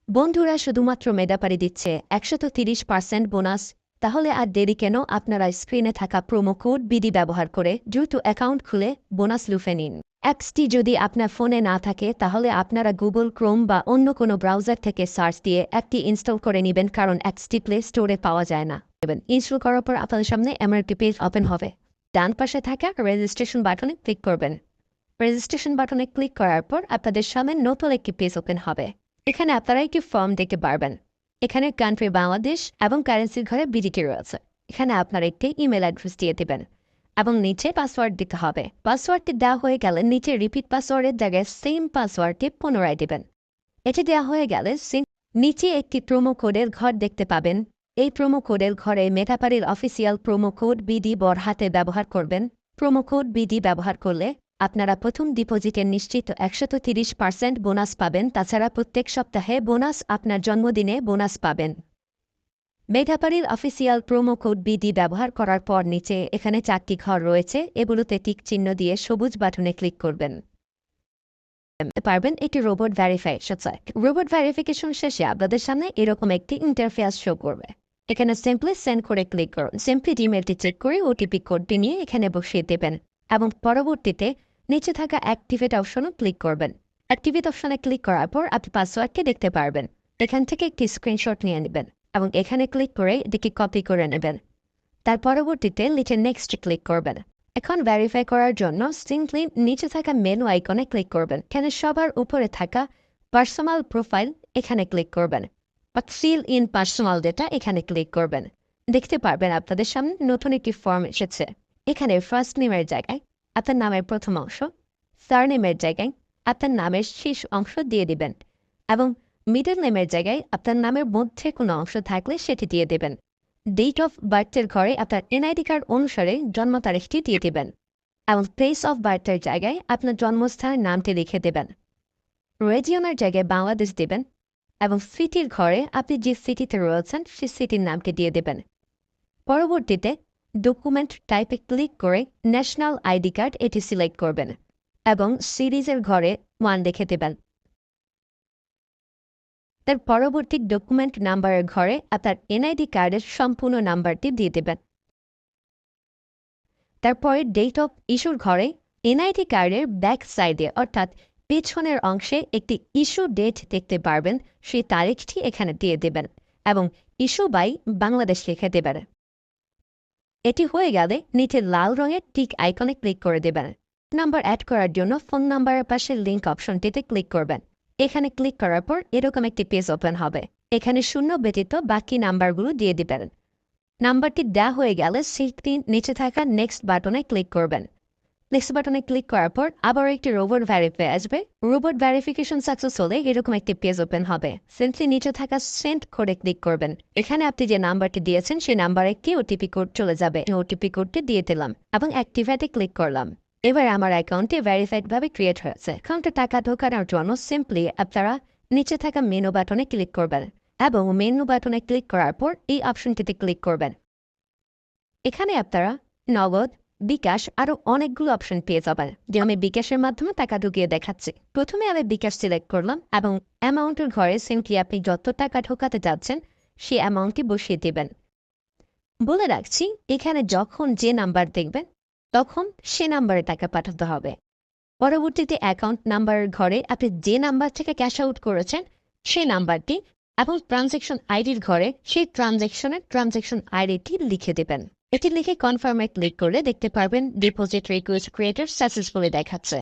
বন্ধুরা শুধুমাত্র মেধাপারি দিচ্ছে 130% বোনাস। তাহলে আর দেরি কেন? আপনারা স্ক্রিনে থাকা প্রোমো কোড বিডি ব্যবহার করে দ্রুত অ্যাকাউন্ট খুলে বোনাস লুফে নিন। অ্যাপসটি যদি আপনার ফোনে না থাকে তাহলে আপনারা গুগল ক্রোম বা অন্য কোনো ব্রাউজার থেকে সার্চ দিয়ে অ্যাপটি ইনস্টল করে নেবেন, কারণ অ্যাপসটি প্লে স্টোরে পাওয়া যায় না। ইনস্টল করার পর আপনাদের সামনে এমন একটি পেজ ওপেন হবে। ডান পাশে থাকা রেজিস্ট্রেশন বাটনে ক্লিক করবেন। রেজিস্ট্রেশন বাটনে ক্লিক করার পর আপনাদের সামনে নতুন একটি পেজ ওপেন হবে। এখানে আপনারা একটি ফর্ম দেখতে পারবেন। এখানে কান্ট্রি বাংলাদেশ এবং কারেন্সির ঘরে বিডিটি রয়েছে। এখানে আপনারা একটি ইমেল অ্যাড্রেস দিয়ে দেবেন এবং নিচে পাসওয়ার্ড দিতে হবে। পাসওয়ার্ডটি দেওয়া হয়ে গেলে নিচে রিপিট পাসওয়ার্ডের জায়গায় সেম পাসওয়ার্ডটি পুনরায় দেবেন। এটি দেওয়া হয়ে গেলে নিচে একটি প্রোমো কোডের ঘর দেখতে পাবেন। এই প্রোমো কোডের ঘরে মেধাপারির অফিসিয়াল প্রোমো কোড বিডি বড় হাতে ব্যবহার করবেন। প্রোমো কোড বিডি ব্যবহার করলে আপনারা প্রথম ডিপোজিটের নিশ্চিত 130% বোনাস পাবেন। তাছাড়া প্রত্যেক সপ্তাহে বোনাস, আপনার জন্মদিনে বোনাস পাবেন। মেধাপারির অফিসিয়াল প্রোমো কোড বিডি ব্যবহার করার পর নিচে এখানে 4টি ঘর রয়েছে, এগুলোতে টিক চিহ্ন দিয়ে সবুজ বাটনে ক্লিক করবেন। পারবেন এটি রোবট ভেরিফিকেশন। রোবট ভেরিফিকেশন শেষে আপনাদের সামনে এরকম একটি ইন্টারফেস শো করবে। এখানে সিম্পলি সেন্ড করে ক্লিক করুন। সিম্পলি ইমেলটি চেক করে ওটিপি কোডটি নিয়ে এখানে বসিয়ে দেবেন এবং পরবর্তীতে নিচে থাকা অ্যাক্টিভেট অপশনও ক্লিক করবেন। অ্যাক্টিভেট অপশনে ক্লিক করার পর আপনি পাসওয়ার্ডটি দেখতে পারবেন। এখান থেকে একটি স্ক্রিনশট নিয়ে নেবেন এবং এখানে ক্লিক করে এটিকে কপি করে নেবেন। তার পরবর্তীতে নিচে নেক্সট ক্লিক করবেন। এখন ভেরিফাই করার জন্য সিম্পলি নিচে থাকা মেনু আইকনে ক্লিক করবেন। এখানে সবার উপরে থাকা পার্সোনাল প্রোফাইল এখানে ক্লিক করবেন বা ফিল ইন পার্সোনাল ডেটা এখানে ক্লিক করবেন। দেখতে পারবেন আপনাদের সামনে নতুন একটি ফর্ম এসেছে। এখানে ফার্স্ট নেমের জায়গায় আপনার নামের প্রথম অংশ, সারনেমের জায়গায় আপনার নামের শেষ অংশ দিয়ে দিবেন এবং মিডল নেমের জায়গায় আপনার নামের মধ্যে কোনো অংশ থাকলে সেটি দিয়ে দেবেন। ডেট অফ বার্থের ঘরে আপনার এনআইডি কার্ড অনুসারে জন্ম তারিখটি দিয়ে দেবেন এবং প্লেস অফ বার্থের জায়গায় আপনার জন্মস্থানের নামটি লিখে দেবেন। রিজিয়নের জায়গায় বাংলাদেশ দেবেন এবং সিটির ঘরে আপনি যে সিটিতে রয়েছেন সেই সিটির নামটি দিয়ে দেবেন। পরবর্তীতে ডকুমেন্ট টাইপে ক্লিক করে ন্যাশনাল আইডি কার্ড এটি সিলেক্ট করবেন এবং সিরিজের ঘরে 1 লিখে দেবেন। তার পরবর্তী ডকুমেন্ট নাম্বারের ঘরে আপনার এনআইডি কার্ডের সম্পূর্ণ নাম্বারটি দিয়ে দেবেন। তারপরে ডেট অফ ইস্যুর ঘরে এনআইডি কার্ডের ব্যাক সাইডে অর্থাৎ পেছনের অংশে একটি ইস্যু ডেট দেখতে পারবেন, সেই তারিখটি এখানে দিয়ে দেবেন এবং ইস্যু বাই বাংলাদেশ লিখে দেবেন। এটি হয়ে গেলে নিচে লাল রঙের টিক আইকনে ক্লিক করে দেবেন। নাম্বার অ্যাড করার জন্য ফোন নাম্বারের পাশে লিঙ্ক অপশনটিতে ক্লিক করবেন। এখানে ক্লিক করার পর এরকম একটি পেজ ওপেন হবে। এখানে শূন্য ব্যতীত বাকি নাম্বারগুলো দিয়ে দিবেন। নাম্বারটি দেওয়া হয়ে গেলে সেটি নিচে থাকা নেক্সট বাটনে ক্লিক করবেন। নেক্সট বাটনে ক্লিক করার পর আবার একটি রোবট ভেরিফাই আসবে। রোবট ভেরিফিকেশন সাকসেস হলে এরকম একটি পেজ ওপেন হবে। সিম্পলি নিচে থাকা সেন্ড কোডে ক্লিক করবেন। এখানে আপনি যে নাম্বারটি দিয়েছেন সেই নাম্বারে একটি ওটিপি কোড চলে যাবে। ওটিপি কোডটি দিয়ে দিলাম এবং অ্যাক্টিভেটে ক্লিক করলাম। এবার আমার অ্যাকাউন্টে ভেরিফাইডভাবে ক্রিয়েট হয়েছে। অ্যাকাউন্টে টাকা ঢোকানোর জন্য সিম্পলি আপনারা নিচে থাকা মেনু বাটনে ক্লিক করবেন এবং মেনু বাটনে ক্লিক করার পর এই অপশনটিতে ক্লিক করবেন। এখানে আপনারা নগদ, বিকাশ আরও অনেকগুলো অপশন পেয়ে যাবেন। যে আমি বিকাশের মাধ্যমে টাকা ঢুকিয়ে দেখাচ্ছি। প্রথমে আমি বিকাশ সিলেক্ট করলাম এবং অ্যামাউন্টের ঘরে সিম্পলি আপনি যত টাকা ঢোকাতে যাচ্ছেন সেই অ্যামাউন্টটি বসিয়ে দেবেন। বলে রাখছি, এখানে যখন যে নাম্বার দেখবেন তখন সে নাম্বারে টাকা পাঠাতে হবে। পরবর্তীতে অ্যাকাউন্ট নাম্বারের ঘরে আপনি যে নাম্বার থেকে ক্যাশ আউট করেছেন সেই নাম্বারটি এবং ট্রানজ্যাকশন আইডির ঘরে সেই ট্রানজ্যাকশন আইডিটি লিখে দেবেন। এটি লিখে কনফার্মে ক্লিক করলে দেখতে পারবেন ডিপোজিট রিকোয়েস্ট ক্রিয়েটেড সাকসেসফুলি দেখাচ্ছে।